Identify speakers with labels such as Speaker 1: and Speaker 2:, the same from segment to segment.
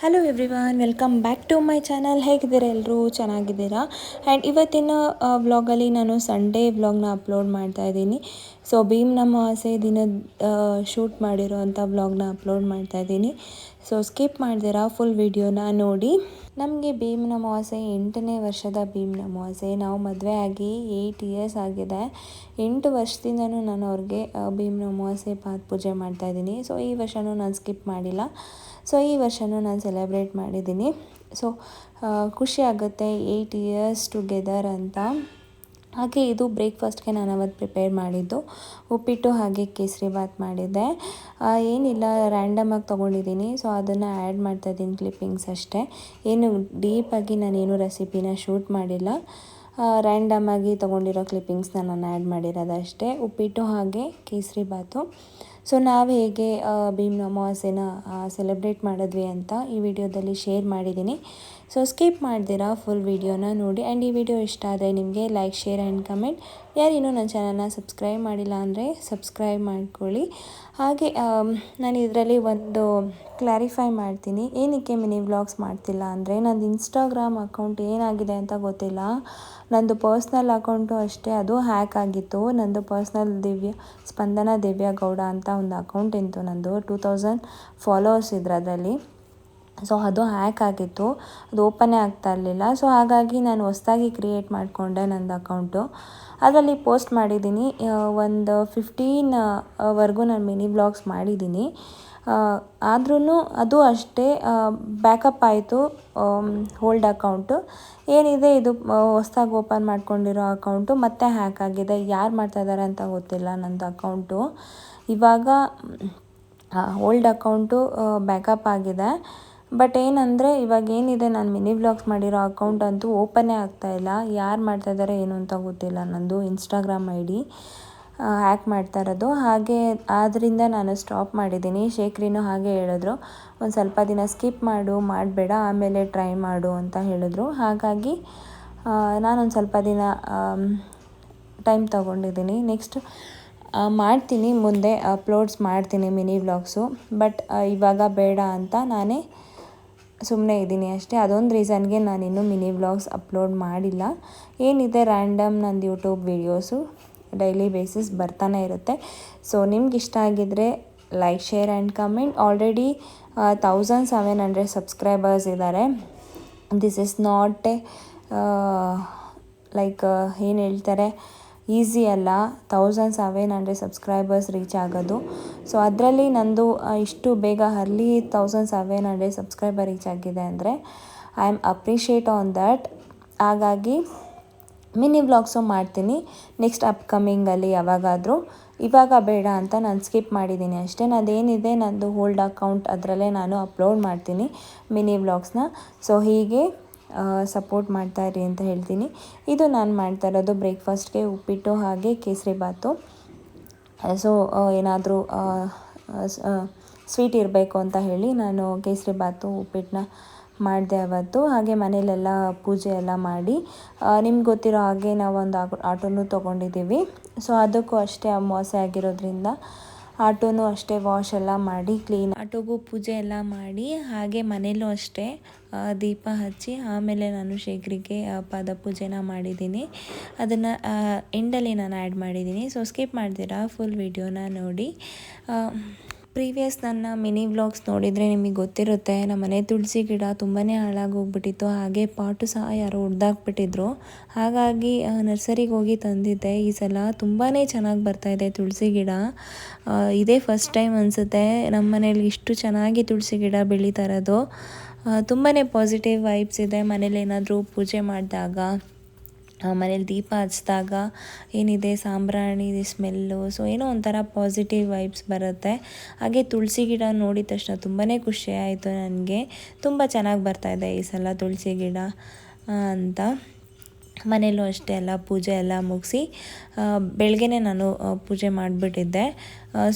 Speaker 1: Hello everyone, welcome back to my channel. ಹೇಗಿದ್ದೀರಾ? ಎಲ್ಲರೂ ಚೆನ್ನಾಗಿದ್ದೀರಾ? ಆ್ಯಂಡ್ ಇವತ್ತಿನ ವ್ಲಾಗಲ್ಲಿ ನಾನು ಸಂಡೇ ವ್ಲಾಗ್ನ ಅಪ್ಲೋಡ್ ಮಾಡ್ತಾ ಇದ್ದೀನಿ. ಸೊ ಭೀಮ್ ಅಮಾವಾಸ್ಯೆ ದಿನದ ಶೂಟ್ ಮಾಡಿರೋವಂಥ ವ್ಲಾಗ್ನ ಅಪ್ಲೋಡ್ ಮಾಡ್ತಾ ಇದ್ದೀನಿ. ಸೊ ಸ್ಕಿಪ್ ಮಾಡ್ದಿರಾ ಫುಲ್ ವಿಡಿಯೋನ ನೋಡಿ. ನಮಗೆ ಭೀಮ್ ಅಮಾವಾಸ್ಯೆ 8ನೇ ವರ್ಷದ ಭೀಮ್ ಅಮಾವಾಸ್ಯೆ. ನಾವು ಮದುವೆ ಆಗಿ 8 ಇಯರ್ಸ್ ಆಗಿದೆ. 8 ವರ್ಷದಿಂದನೂ ನಾನು ಅವ್ರಿಗೆ ಭೀಮ್ ಅಮಾವಾಸ್ಯೆ ಪಾದ ಪೂಜೆ ಮಾಡ್ತಾಯಿದ್ದೀನಿ. ಸೊ ಈ ವರ್ಷವೂ ನಾನು ಸ್ಕಿಪ್ ಮಾಡಿಲ್ಲ. ಸೊ ಈ ವರ್ಷವೂ ನಾನು ಸೆಲೆಬ್ರೇಟ್ ಮಾಡಿದ್ದೀನಿ. ಸೊ ಖುಷಿ ಆಗುತ್ತೆ 8 ಇಯರ್ಸ್ ಟುಗೆದರ್ ಅಂತ. ಹಾಗೆ ಇದು ಬ್ರೇಕ್ಫಾಸ್ಟ್ಗೆ ನಾನು ಅವತ್ತು ಪ್ರಿಪೇರ್ ಮಾಡಿದ್ದು ಉಪ್ಪಿಟ್ಟು ಹಾಗೆ ಕೇಸರಿಬಾತ್ ಮಾಡಿದ್ದೆ. ಏನಿಲ್ಲ, ರ್ಯಾಂಡಮಾಗಿ ತೊಗೊಂಡಿದ್ದೀನಿ. ಸೊ ಅದನ್ನು ಆ್ಯಡ್ ಮಾಡ್ತಾಯಿದ್ದೀನಿ, ಕ್ಲಿಪ್ಪಿಂಗ್ಸ್ ಅಷ್ಟೇ. ಏನು ಡೀಪಾಗಿ ನಾನೇನು ರೆಸಿಪಿನ ಶೂಟ್ ಮಾಡಿಲ್ಲ. ರ್ಯಾಂಡಮಾಗಿ ತೊಗೊಂಡಿರೋ ಕ್ಲಿಪ್ಪಿಂಗ್ಸ್ನ ನಾನು ಆ್ಯಡ್ ಮಾಡಿರೋದಷ್ಟೇ. ಉಪ್ಪಿಟ್ಟು ಹಾಗೆ ಕೇಸರಿಬಾತು. ಸೊ ನಾವು ಹೇಗೆ ಭೀಮ್ ಅಮಾವಾಸ್ಯೆನ ಸೆಲೆಬ್ರೇಟ್ ಮಾಡಿದ್ವಿ ಅಂತ ಈ ವಿಡಿಯೋದಲ್ಲಿ ಶೇರ್ ಮಾಡಿದ್ದೀನಿ. ಸೊ ಸ್ಕಿಪ್ ಮಾಡ್ದಿರಾ ಫುಲ್ ವಿಡಿಯೋನ ನೋಡಿ. ಆ್ಯಂಡ್ ಈ ವಿಡಿಯೋ ಇಷ್ಟ ಆದರೆ ನಿಮಗೆ ಲೈಕ್, ಶೇರ್ ಆ್ಯಂಡ್ ಕಮೆಂಟ್. ಯಾರಿನ್ನೂ ನನ್ನ ಚಾನಲ್ನ ಸಬ್ಸ್ಕ್ರೈಬ್ ಮಾಡಿಲ್ಲ ಅಂದರೆ ಸಬ್ಸ್ಕ್ರೈಬ್ ಮಾಡ್ಕೊಳ್ಳಿ. ಹಾಗೆ ನಾನು ಇದರಲ್ಲಿ ಒಂದು ಕ್ಲಾರಿಫೈ ಮಾಡ್ತೀನಿ. ಏನಕ್ಕೆ ಮಿನಿ ವ್ಲಾಗ್ಸ್ ಮಾಡ್ತಿಲ್ಲ ಅಂದರೆ, ನಂದು ಇನ್ಸ್ಟಾಗ್ರಾಮ್ ಅಕೌಂಟ್ ಏನಾಗಿದೆ ಅಂತ ಗೊತ್ತಿಲ್ಲ. ನಂದು ಪರ್ಸ್ನಲ್ ಅಕೌಂಟು ಅಷ್ಟೇ, ಅದು ಹ್ಯಾಕ್ ಆಗಿತ್ತು. ನಂದು ಪರ್ಸ್ನಲ್ ಸ್ಪಂದನ ದಿವ್ಯ ಗೌಡ ಅಂತ ಒಂದು ಅಕೌಂಟ್ ಇತ್ತು. ನಂದು 2000 ಫಾಲೋವರ್ಸ್ ಇದ್ರು ಅದರಲ್ಲಿ. ಸೊ ಅದು ಹ್ಯಾಕ್ ಆಗಿತ್ತು, ಅದು ಓಪನ್ನೇ ಆಗ್ತಾ ಇರಲಿಲ್ಲ. ಸೊ ಹಾಗಾಗಿ ನಾನು ಹೊಸದಾಗಿ ಕ್ರಿಯೇಟ್ ಮಾಡಿಕೊಂಡೆ ನಂದು ಅಕೌಂಟು. ಅದರಲ್ಲಿ ಪೋಸ್ಟ್ ಮಾಡಿದ್ದೀನಿ. ಒಂದು 15ವರೆಗೂ ನಾನು ಮಿನಿ ವ್ಲಾಗ್ಸ್ ಮಾಡಿದ್ದೀನಿ. ಆದ್ರೂ ಅದು ಅಷ್ಟೇ ಬ್ಯಾಕಪ್ ಆಯಿತು. ಓಲ್ಡ್ ಅಕೌಂಟು ಏನಿದೆ, ಇದು ಹೊಸ್ದಾಗಿ ಓಪನ್ ಮಾಡ್ಕೊಂಡಿರೋ ಅಕೌಂಟು ಮತ್ತೆ ಹ್ಯಾಕ್ ಆಗಿದೆ. ಯಾರು ಮಾಡ್ತಾಯಿದ್ದಾರೆ ಅಂತ ಗೊತ್ತಿಲ್ಲ ನಂದು ಅಕೌಂಟು. ಇವಾಗ ಓಲ್ಡ್ ಅಕೌಂಟು ಬ್ಯಾಕಪ್ ಆಗಿದೆ. ಬಟ್ ಏನಂದರೆ, ಇವಾಗ ಏನಿದೆ, ನಾನು ಮಿನಿ ವ್ಲಾಗ್ಸ್ ಮಾಡಿರೋ ಅಕೌಂಟ್ ಅಂತೂ ಓಪನ್ನೇ ಆಗ್ತಾಯಿಲ್ಲ. ಯಾರು ಮಾಡ್ತಾಯಿದ್ದಾರೆ ಏನು ಅಂತ ಗೊತ್ತಿಲ್ಲ. ನಂದು ಇನ್ಸ್ಟಾಗ್ರಾಮ್ ID ಹ್ಯಾಕ್ ಮಾಡ್ತಾ ಇರೋದು. ಹಾಗೆ ಆದ್ದರಿಂದ ನಾನು ಸ್ಟಾಪ್ ಮಾಡಿದ್ದೀನಿ. ಶೇಖ್ರಿನೂ ಹಾಗೆ ಹೇಳಿದ್ರು, ಒಂದು ಸ್ವಲ್ಪ ದಿನ ಸ್ಕಿಪ್ ಮಾಡಬೇಡ, ಆಮೇಲೆ ಟ್ರೈ ಮಾಡು ಅಂತ ಹೇಳಿದ್ರು. ಹಾಗಾಗಿ ನಾನೊಂದು ಸ್ವಲ್ಪ ದಿನ ಟೈಮ್ ತೊಗೊಂಡಿದ್ದೀನಿ. ನೆಕ್ಸ್ಟ್ ಮಾಡ್ತೀನಿ, ಮುಂದೆ ಅಪ್ಲೋಡ್ಸ್ ಮಾಡ್ತೀನಿ ಮಿನಿ ವ್ಲಾಗ್ಸು. ಬಟ್ ಇವಾಗ ಬೇಡ ಅಂತ ನಾನೇ ಸುಮ್ಮನೆ ಇದ್ದೀನಿ ಅಷ್ಟೇ. ಅದೊಂದು ರೀಸನ್ಗೆ ನಾನಿನ್ನೂ ಮಿನಿ ವ್ಲಾಗ್ಸ್ ಅಪ್ಲೋಡ್ ಮಾಡಿಲ್ಲ. ಏನಿದೆ, ರ್ಯಾಂಡಮ್ ನಂದು ಯೂಟ್ಯೂಬ್ ವೀಡಿಯೋಸು ಡೈಲಿ ಬೇಸಿಸ್ ಬರ್ತಾನೆ ಇರುತ್ತೆ. ಸೊ ನಿಮ್ಗೆ ಇಷ್ಟ ಆಗಿದ್ದರೆ like, share and comment. Already 1700 subscribers ಇದ್ದಾರೆ. ದಿಸ್ ಇಸ್ ನಾಟ್ ಲೈಕ್ ಏನು ಹೇಳ್ತಾರೆ, ಈಸಿ ಅಲ್ಲ 1700 ಸಬ್ಸ್ಕ್ರೈಬರ್ಸ್ ರೀಚ್ ಆಗೋದು. ಸೊ ಅದರಲ್ಲಿ ನಂದು ಇಷ್ಟು ಬೇಗ ಅರ್ಲಿ 1700 ಸಬ್ಸ್ಕ್ರೈಬರ್ ರೀಚ್ ಆಗಿದೆ ಅಂದರೆ I am appreciate on that. ಹಾಗಾಗಿ ಮಿನಿ ವ್ಲಾಗ್ಸು ಮಾಡ್ತೀನಿ ನೆಕ್ಸ್ಟ್ ಅಪ್ಕಮಿಂಗಲ್ಲಿ ಯಾವಾಗಾದರೂ. ಇವಾಗ ಬೇಡ ಅಂತ ನಾನು ಸ್ಕಿಪ್ ಮಾಡಿದ್ದೀನಿ ಅಷ್ಟೇ. ನನ್ನದೇನಿದೆ, ನಂದು ಓಲ್ಡ್ ಅಕೌಂಟ್, ಅದರಲ್ಲೇ ನಾನು ಅಪ್ಲೋಡ್ ಮಾಡ್ತೀನಿ ಮಿನಿ ವ್ಲಾಗ್ಸ್ನ. ಸೊ ಹೀಗೆ ಸಪೋರ್ಟ್ ಮಾಡ್ತಾಯಿರಿ ಅಂತ ಹೇಳ್ತೀನಿ. ಇದು ನಾನು ಮಾಡ್ತಾ ಇರೋದು ಬ್ರೇಕ್ಫಾಸ್ಟ್ಗೆ ಉಪ್ಪಿಟ್ಟು ಹಾಗೆ ಕೇಸರಿಬಾತು. ಸೊ ಏನಾದರೂ ಸ್ವೀಟ್ ಇರಬೇಕು ಅಂತ ಹೇಳಿ ನಾನು ಕೇಸರಿಬಾತು ಉಪ್ಪಿಟ್ಟನ್ನ ಮಾಡಿದೆ ಅವತ್ತು. ಹಾಗೆ ಮನೇಲೆಲ್ಲ ಪೂಜೆ ಎಲ್ಲ ಮಾಡಿ, ನಿಮ್ಗೆ ಗೊತ್ತಿರೋ ಹಾಗೆ ನಾವೊಂದು ಆಟೋನೂ ತೊಗೊಂಡಿದ್ದೀವಿ. ಸೊ ಅದಕ್ಕೂ ಅಷ್ಟೇ ಅಮಾವಾಸ್ಯೆ ಆಗಿರೋದ್ರಿಂದ ಆಟೋನೂ ಅಷ್ಟೇ ವಾಶ್ ಎಲ್ಲ ಮಾಡಿ, ಕ್ಲೀನ್, ಆಟೋಗೂ ಪೂಜೆ ಎಲ್ಲ ಮಾಡಿ, ಹಾಗೆ ಮನೇಲೂ ಅಷ್ಟೇ ದೀಪ ಹಚ್ಚಿ, ಆಮೇಲೆ ನಾನು ಶೇಖರಿಗೆ ಪಾದ ಪೂಜೆನ ಮಾಡಿದ್ದೀನಿ. ಅದನ್ನು ಎಂಡಲ್ಲಿ ನಾನು ಆ್ಯಡ್ ಮಾಡಿದ್ದೀನಿ. ಸೊ ಸ್ಕಿಪ್ ಮಾಡ್ತೀರಾ ಫುಲ್ ವಿಡಿಯೋನ ನೋಡಿ. ಪ್ರೀವಿಯಸ್ ನನ್ನ ಮಿನಿ ವ್ಲಾಗ್ಸ್ ನೋಡಿದರೆ ನಿಮಗೆ ಗೊತ್ತಿರುತ್ತೆ, ನಮ್ಮ ಮನೆ ತುಳಸಿ ಗಿಡ ತುಂಬಾ ಹಾಳಾಗೋಗ್ಬಿಟ್ಟಿತ್ತು. ಹಾಗೆ ಪಾಟು ಸಹ ಯಾರೋ ಹೊಡೆದಾಕ್ಬಿಟ್ಟಿದ್ರು. ಹಾಗಾಗಿ ನರ್ಸರಿಗೆ ಹೋಗಿ ತಂದಿದ್ದೆ. ಈ ಸಲ ತುಂಬಾ ಚೆನ್ನಾಗಿ ಬರ್ತಾಯಿದೆ ತುಳಸಿ ಗಿಡ. ಇದೇ ಫಸ್ಟ್ ಟೈಮ್ ಅನಿಸುತ್ತೆ ನಮ್ಮ ಮನೇಲಿ ಇಷ್ಟು ಚೆನ್ನಾಗಿ ತುಳಸಿ ಗಿಡ ಬೆಳೀತಾ ಇರೋದು. ತುಂಬಾ ಪಾಸಿಟಿವ್ ವೈಬ್ಸ್ ಇದೆ. ಮನೇಲಿ ಏನಾದರೂ ಪೂಜೆ ಮಾಡಿದಾಗ, ಮನೇಲಿ ದೀಪ ಹಚ್ಚಿದಾಗ ಏನಿದೆ, ಸಾಂಬ್ರಾಣಿ ಸ್ಮೆಲ್ಲು, ಸೊ ಏನೋ ಒಂಥರ ಪಾಸಿಟಿವ್ ವೈಬ್ಸ್ ಬರುತ್ತೆ. ಹಾಗೆ ತುಳಸಿ ಗಿಡ ನೋಡಿದ ತಕ್ಷಣ ತುಂಬಾ ಖುಷಿ ಆಯಿತು ನನಗೆ. ತುಂಬ ಚೆನ್ನಾಗಿ ಬರ್ತಾಯಿದೆ ಈ ಸಲ ತುಳಸಿ ಗಿಡ ಅಂತ. ಮನೇಲೂ ಅಷ್ಟೇ ಎಲ್ಲ ಪೂಜೆ ಎಲ್ಲ ಮುಗಿಸಿ ಬೆಳಗ್ಗೆ ನಾನು ಪೂಜೆ ಮಾಡಿಬಿಟ್ಟಿದ್ದೆ.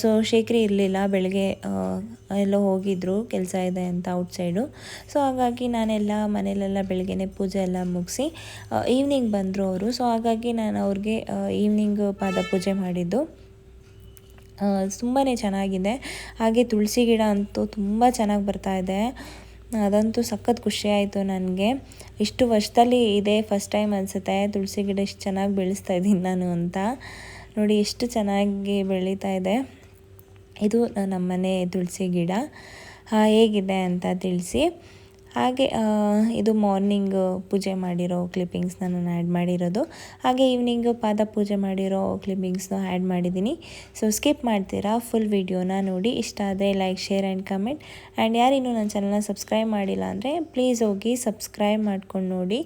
Speaker 1: ಸೊ ಶೇಖರಿ ಇರಲಿಲ್ಲ, ಬೆಳಗ್ಗೆ ಎಲ್ಲೋ ಹೋಗಿದ್ರು, ಕೆಲಸ ಇದೆ ಅಂತ ಔಟ್ಸೈಡು. ಸೊ ಹಾಗಾಗಿ ನಾನೆಲ್ಲ ಮನೇಲೆಲ್ಲ ಬೆಳಗ್ಗೆ ಪೂಜೆ ಎಲ್ಲ ಮುಗಿಸಿ ಈವ್ನಿಂಗ್ ಬಂದರು ಅವರು. ಸೊ ಹಾಗಾಗಿ ನಾನು ಅವ್ರಿಗೆ ಈವ್ನಿಂಗ್ ಪಾದ ಪೂಜೆ ಮಾಡಿದ್ದು. ತುಂಬಾ ಚೆನ್ನಾಗಿದೆ. ಹಾಗೆ ತುಳಸಿ ಗಿಡ ಅಂತೂ ತುಂಬ ಚೆನ್ನಾಗಿ ಬರ್ತಾಯಿದೆ. ಅದಂತೂ ಸಖತ್ ಖುಷಿ ಆಯಿತು ನನಗೆ. ಇಷ್ಟು ವರ್ಷದಲ್ಲಿ ಇದೇ ಫಸ್ಟ್ ಟೈಮ್ ಅನಿಸುತ್ತೆ ತುಳಸಿ ಗಿಡ ಇಷ್ಟು ಚೆನ್ನಾಗಿ ಬೆಳೆಸ್ತಾ ಇದ್ದೀನಿ ನಾನು ಅಂತ. ನೋಡಿ ಎಷ್ಟು ಚೆನ್ನಾಗಿ ಬೆಳೀತಾ ಇದೆ. ಇದು ನಮ್ಮನೆ ತುಳಸಿ ಗಿಡ. ಹೇಗಿದೆ ಅಂತ ತಿಳಿಸಿ. ಹಾಗೆ ಇದು ಮಾರ್ನಿಂಗ್ ಪೂಜೆ ಮಾಡಿರೋ ಕ್ಲಿಪ್ಪಿಂಗ್ಸ್ನ ನಾನು ಆ್ಯಡ್ ಮಾಡಿರೋದು. ಹಾಗೆ ಈವ್ನಿಂಗ್ ಪಾದ ಪೂಜೆ ಮಾಡಿರೋ ಕ್ಲಿಪ್ಪಿಂಗ್ಸ್ನ ಆ್ಯಡ್ ಮಾಡಿದ್ದೀನಿ. ಸೊ ಸ್ಕಿಪ್ ಮಾಡ್ತೀರಾ ಫುಲ್ ವಿಡಿಯೋನ ನೋಡಿ. ಇಷ್ಟ ಆದರೆ like, share and comment. And ಯಾರಿನ್ನೂ ನನ್ನ ಚಾನಲ್ನ ಸಬ್ಸ್ಕ್ರೈಬ್ ಮಾಡಿಲ್ಲ ಅಂದರೆ ಪ್ಲೀಸ್ ಹೋಗಿ ಸಬ್ಸ್ಕ್ರೈಬ್ ಮಾಡ್ಕೊಂಡು ನೋಡಿ.